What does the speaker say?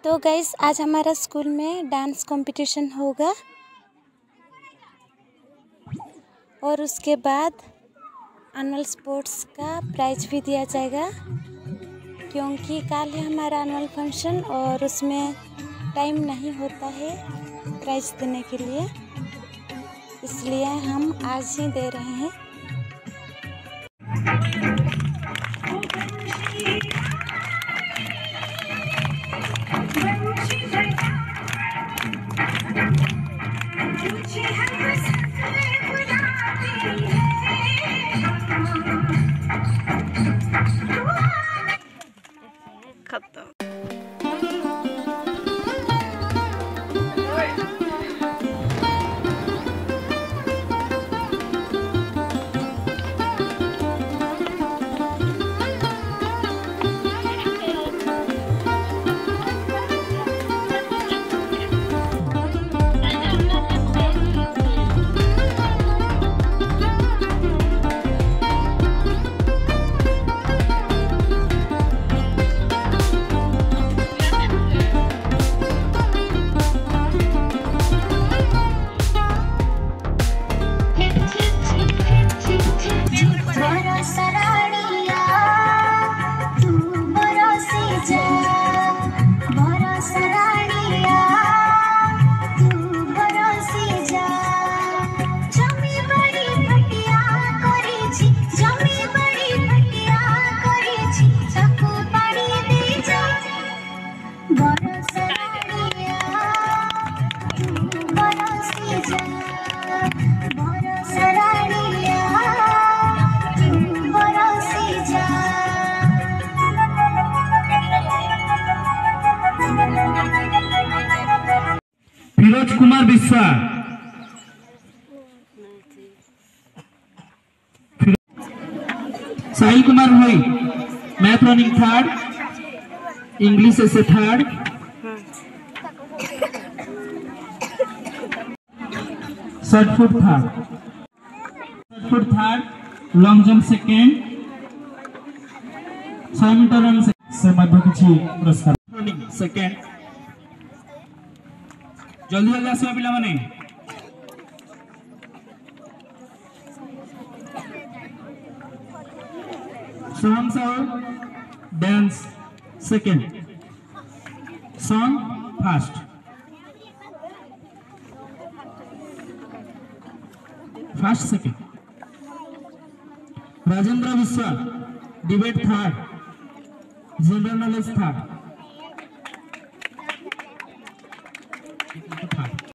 तो गाइस आज हमारा स्कूल में डांस कंपटीशन होगा और उसके बाद एनुअल स्पोर्ट्स का प्राइज भी दिया जाएगा, क्योंकि कल है हमारा एनुअल फंक्शन और उसमें टाइम नहीं होता है प्राइज देने के लिए, इसलिए हम आज ही दे रहे हैं। खत्म। फिरोज कुमार बिस्वा, साहिल कुमार भाई मैथ रनिंग थर्ड, इंग्लिश से third, shot put third, long jump second, 100 metre run से मध्य किसी पुरस्कार रनिंग सेकेंड। जल्दी जल्दी आसो पिला माने। Soham Sahu dance second, song fast second. Rajendra Vishwa debate third, general knowledge third.